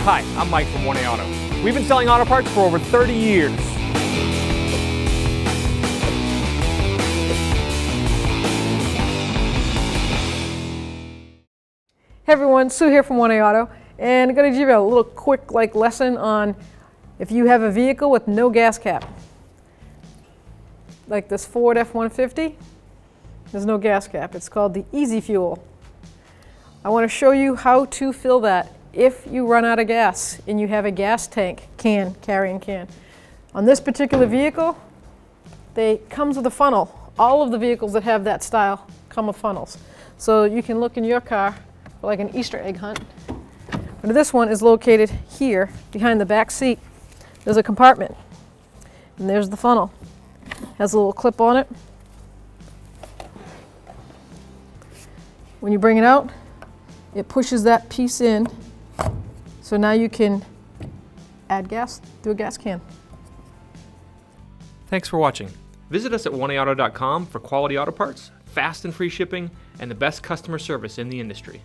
Hi, I'm Mike from 1A Auto. We've been selling auto parts for over 30 years. Hey everyone, Sue here from 1A Auto, and I'm going to give you a little quick lesson on if you have a vehicle with no gas cap. Like this Ford F-150, there's no gas cap. It's called the Easy Fuel. I want to show you how to fill that if you run out of gas and you have a gas tank carrying can. On this particular vehicle, it comes with a funnel. All of the vehicles that have that style come with funnels. So you can look in your car for like an Easter egg hunt. But this one is located here behind the back seat. There's a compartment, and there's the funnel. Has a little clip on it. When you bring it out, it pushes that piece in, so now you can add gas through a gas can. Thanks for watching. Visit us at 1AAuto.com for quality auto parts, fast and free shipping, and the best customer service in the industry.